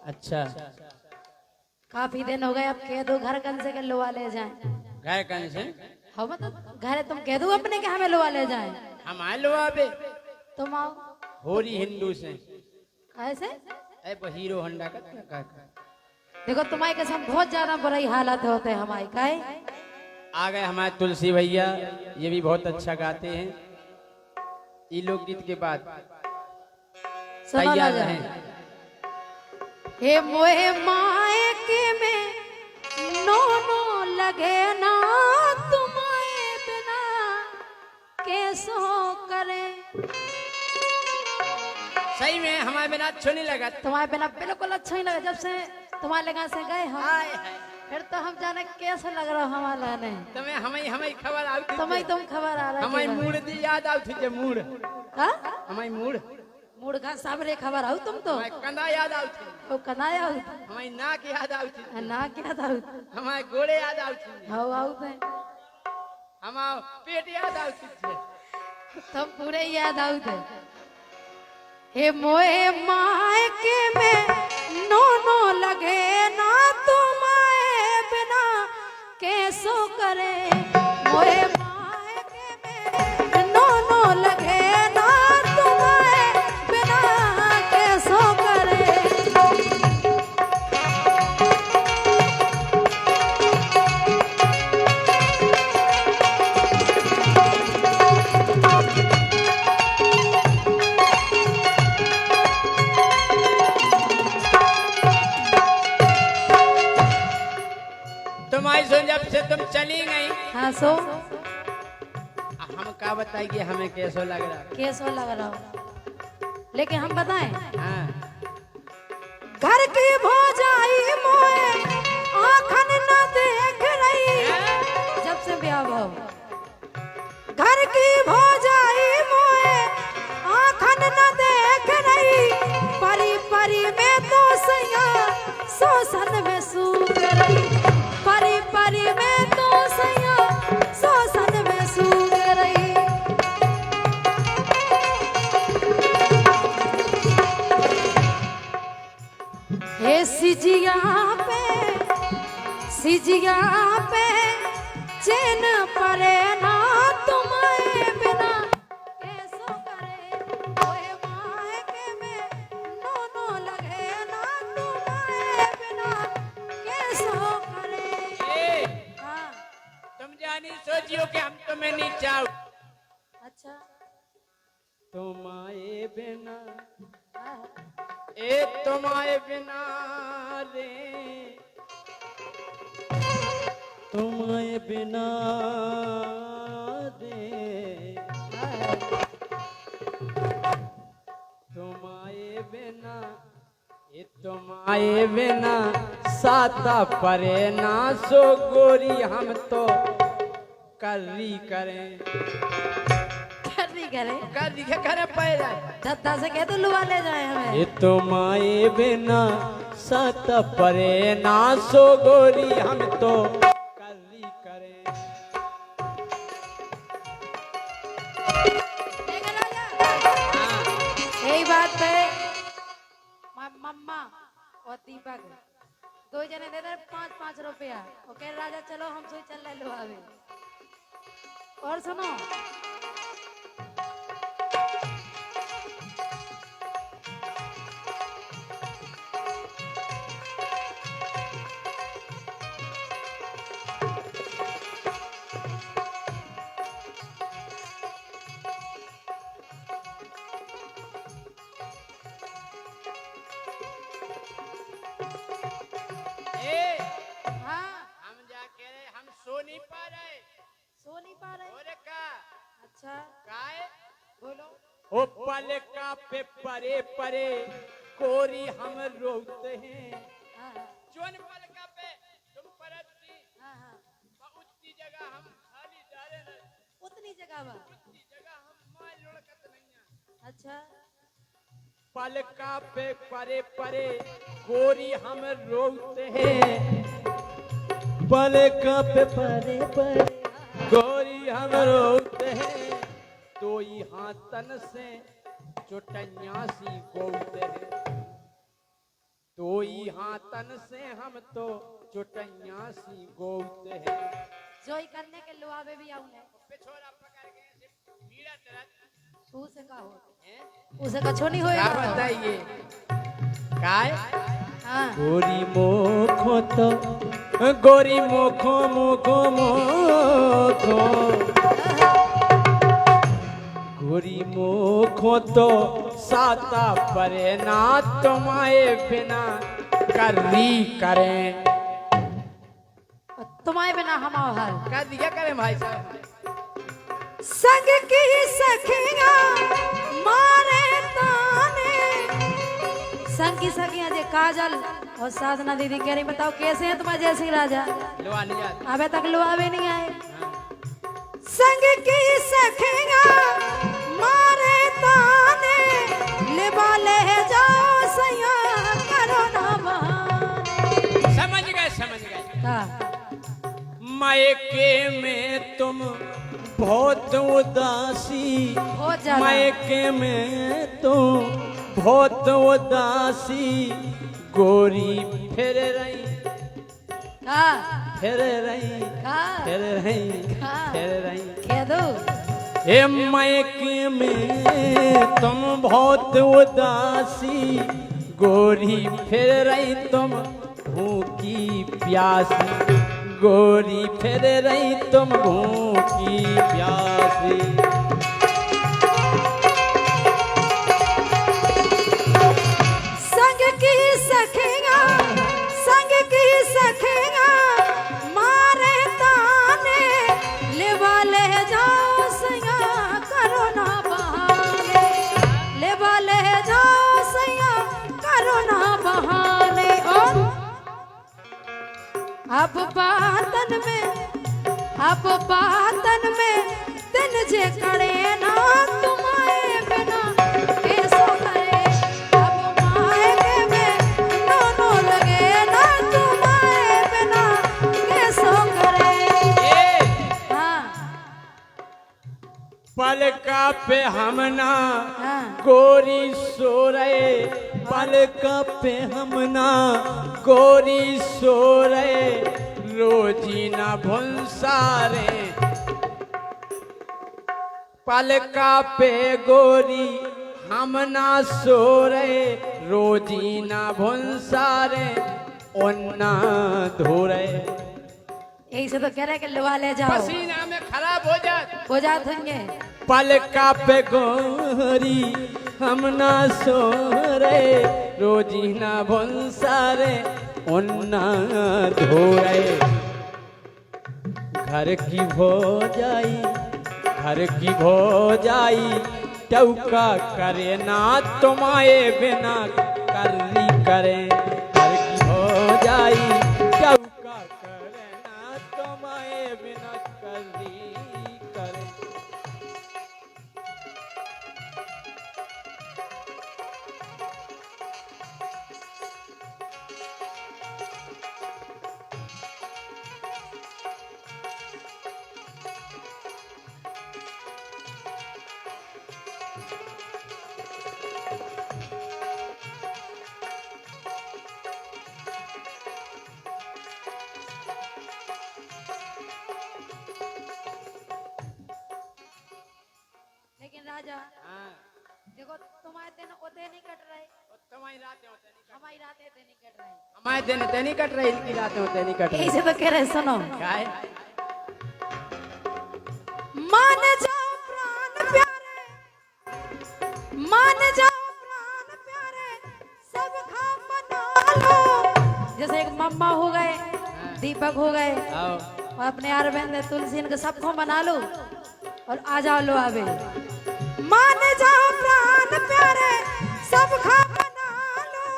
अच्छा, काफी दिन हो गए, अब कह दो घर कन से के लोआ ले जाए। गाय कन से हो मतलब घर तुम कह दो अपने के हमें लोआ ले जाए। हम आए लो आबे तुम आओ। होरी हिंदू से कैसे? ए वो हीरो होंडा का देखो तुम्हारी कसम बहुत ज्यादा बुरी हालत होते हमारी काहे। आ गए हमारे तुलसी भैया, ये भी बहुत अच्छा गाते हैं। ये लोकगीत के बाद सुनो ना तैयार जा। रहें। हे मोहे माए के में नो नो लगे ना तुम्हारे बिना कैसो करे। सही में हमारे बिना अच्छो नहीं लगा। तुम्हारे बिना बिल्कुल अच्छा ही लगा। जब से तुम्हारे लगा से गए हम, फिर तो हम जाने कैसे लग रहा हमारा ने। तुम्हें हमें खबर आती तुम्हें तुम खबर आ रहा हमारी मूड दी याद आती जे मूड का हमारी मूड मूड का सबरे खबर आओ तुम तो। हमारी कंधा याद आती तो कनाया आओ हमारी नाक याद आती ना क्या था हमारे गोड़े याद आती आओ आओ थे हमारा पेट याद आती थे। तुम पूरे याद आओ थे। हे मोए माए के में नो नो लगे ना तुम्हारे बिना कैसो करे। मोए माए के में नो नो लगे ना तुम्हारे बिना कैसो करे। तुम्हारी सो जब से तुम चली गई हाँ सो हम क्या बताएंगे हमें कैसा लग रहा। कैसो लग रहा हो। लेकिन हम बताएं हाँ घर की भौजाई मोए आँखन न देख रही। जब से ब्याह भाव घर की भौजाई मोए आँखन न देख रही। परी परी में तो सैया शोषण में सूख रही। परी परी में तो सैया शोषण में सूख रही। हे सिजिया पे चैन परे ना तुम्हारे बिना कैसो करे। ओए माए के में नो नो लगे ना तुम्हारे बिना कैसो करे। ए, हाँ तुम जानी सोचियो कि हम तुम्हें नहीं चाहो। अच्छा तुम्हारे बिना हाँ। ए तुम्हारे बिना रे तुम्हारे बिना रे तुम्हारे बिना ए तुम्हारे बिना साता परे ना सो गोरी हम तो कर्री करें कर्री करे कर्री के करे पैदा धत्ता से कह तो लुआ ले जाए हमें। ये तुम्हारे बिना सत परे ना सो गोरी हम तो कर्री करें। देख राजा यही बात है। मम्मा और दीपक दो जने दे दे 5-5 रुपया। ओके राजा चलो हम सोच चल ले लो अभी। और सुनो हाँ हम जाके हम सो नहीं पा रहे। सो नहीं पा रहे। और का अच्छा काहे बोलो। ओ पल का पे परे परे कोरी हम रोते हैं। हाँ हाँ जोन पल का पे तुम परती हाँ हाँ उतनी जगह हम खाली जा रहे हैं। उतनी जगह बा। उतनी जगह हम मार लुढ़कत नहीं है। अच्छा पल का पे परे परे कोरी हम रोते हैं। पल का पे परे परे गोरी हम रोते हैं। तो यहाँ तन से चुटैया सी गोते हैं। तो ही हाथन से हम तो चुटैया सी गोते हैं। जोई करने के लुआवे भी आउने पिछोरा पकड़ के ऐसे पीड़ा तरह उसे का हो उसे कछो नहीं होएगा। क्या बताइए काय हाँ गोरी मोखो तो गोरी मोखो मोखो मोखो गोरी मोखो तो साता परे ना तुम्हारे बिना करी करें। तुम्हारे बिना हमारा हाल क्या दिया करें भाई साहब। संग की सखिया मारे ताने संग की सखिया जे काजल और साधना दीदी कह रही बताओ कैसे हैं तुम्हारे जैसे राजा। लुआ नहीं जाता अबे तक लुआवे नहीं आए। संग की सखिया मारे ताने लेबा ले जाओ सैया करो ना बहाने। समझ गए हाँ मायके में तुम बहुत उदासी बहुत ज्यादा मायके में तुम बहुत उदासी गोरी फिर रही हाँ फिर रही हाँ फिर रही हाँ। फिर रही कह दो हे मायके में तुम बहुत उदासी गोरी फिर रही तुम भूखी प्यासी गोरी फिर रही तुम भूखी प्यासी। संग की सखिया मारे ताने लेवा ले जाओ सैया करो ना बहाने लेवा ले जाओ सैया करो ना बहाने। और अब बातन में दिन जे करे ना तुम्हारे बिना कैसो करे। अब मायके में दोनों लगे ना तुम्हारे बिना कैसो करे। हाँ पलका पे हमना हाँ गोरी सो रहे पलका पे हमना गोरी सो रहे रोजी ना भुंसारे पलका पे गोरी हम ना सो रहे रोजी ना भुंसारे ओन्ना धो रहे। यही से तो कह रहे कि लुआ ले जाओ पसीना में खराब हो जाते होंगे। पलका पे गोरी हम ना सो रहे रोजी ना भुंसारे ओन्ना धो रहे। घर की भौजाई टौका करे ना तुम्हारे बिना कररी करे। घर की भौजाई टौका करे ना तुम्हारे बिना कररी करे। लेकिन राजा देखो तुम्हारे दिन ओते नहीं कट रहे तुम्हारी रातें होते नहीं हमारी रातें ओते नहीं कट रहे हमारे दिन होते नहीं कट रही इनकी रातें होते नहीं कट रही। यही से तो कह रहे सुनो क्या है मान जाओ प्राण प्यारे मान जाओ प्राण प्यारे सब खा मना लो। जैसे एक मम्मा हो गए दीपक हो गए आओ और अपने अरविंद तुलसी इनके सबको मना लो और आ जाओ लो आवे। मान जाओ प्राण प्यारे सब खा मना लो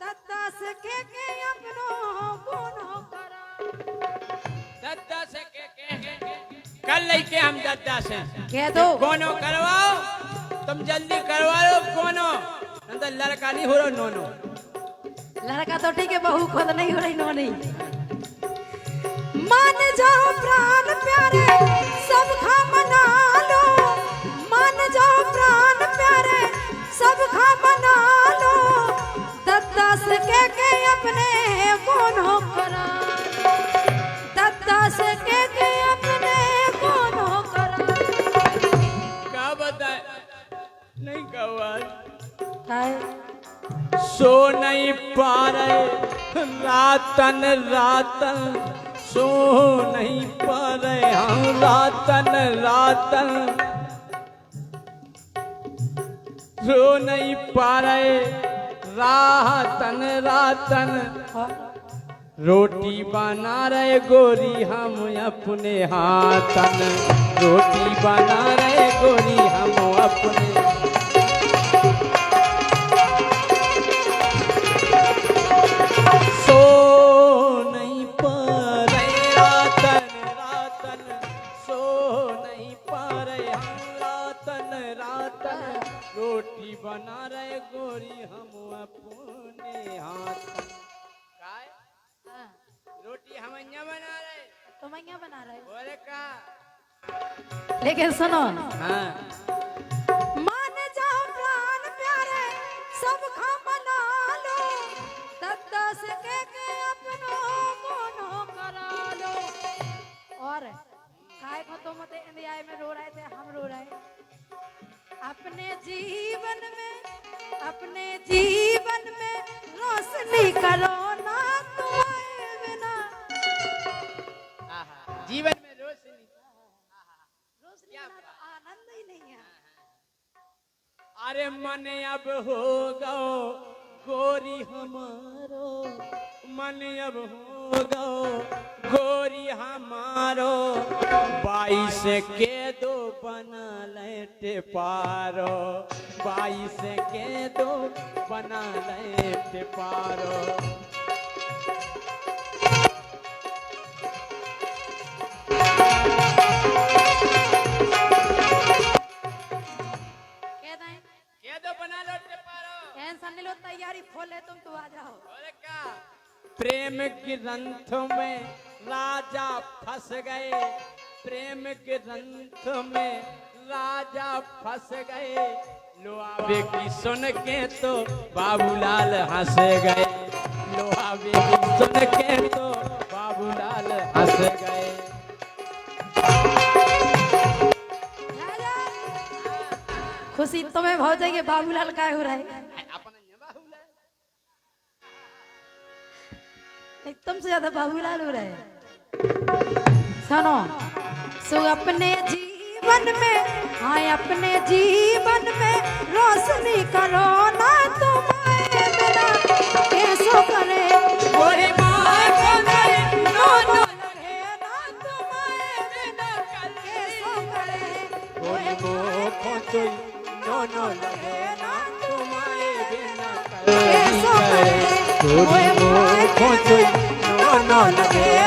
तत्ता से के अपनो गुनो करा। दद्दा से के कल लेके हम दद्दा से कह दो कोनो करवाओ तुम जल्दी करवा लो कोनो अंदर लड़का नहीं हो रहा नोनो। लड़का तो ठीक है बहू खुद नहीं हो रही नो नहीं। मान जाओ प्राण प्यारे सब खा मना लो मान जाओ प्राण प्यारे सब खा मना लो दद्दा से से के अपने कोनो करा, दद्दा से के अपने कोनो करा। क्या बताए नहीं कहा काय सो नहीं पा रहे रातन रातन, सो नहीं पा रहे हम रातन रातन, सो नहीं पा रहे रातन रातन। रोटी बना रहे गोरी हम अपने हाथन, रोटी बना रहे गोरी हम अपने। सो नहीं पा रहे रातन रातन, सो नहीं पा रहे हम रातन रातन, रोटी बना रहे गोरी हम अपने हाथन। काय रोटी हम यहाँ बना रहे, तुम यहाँ बना रहे हो। बोले का लेकिन सुनो, हाँ मान जाओ प्राण प्यारे सब खा बना लो, दद्दा से के अपनो कोनो करा लो। और काय को तुम ते इंडिया में रो रहे थे, हम रो रहे। अपने जीवन में रोशनी करो ना तुम्हारे बिना। जीवन में रोशनी, रोशनी बिना तो आनंद ही नहीं है। अरे मन अब हो गो गोरी हमारो, मन अब हो गो गोरी हमारो, 22 के दो बना लेते पारो, 22 के दो बना लेते पारो। ये दो बना लेते पारो। टेंशन नहीं लो, तैयारी फुल है, तुम तो आ जाओ। और क्या प्रेम ग्रंथ में राजा फंस गए, प्रेम ग्रंथ में राजा फंस गए, लोहावे की सुन के तो बाबूलाल हंस गए, लोहावे की सुन के तो बाबूलाल हंस गए। खुशी तुम्हें भाव जाएगी, बाबूलाल का हो रहा है। तुमसे ज्यादा बाबूलाल हो रहा है। सुनो, सो अपने जीवन में, हाँ अपने जीवन में रोशनी करो ना तुम्हारे बिना, कैसो करे गोरी माँ को करे नो नो लगे ना तुम्हारे बिना, कैसो करे गोरी माँ को नो नो लगे ना तुम्हारे बिना, कैसो करे गोरी माँ को नो नो लगे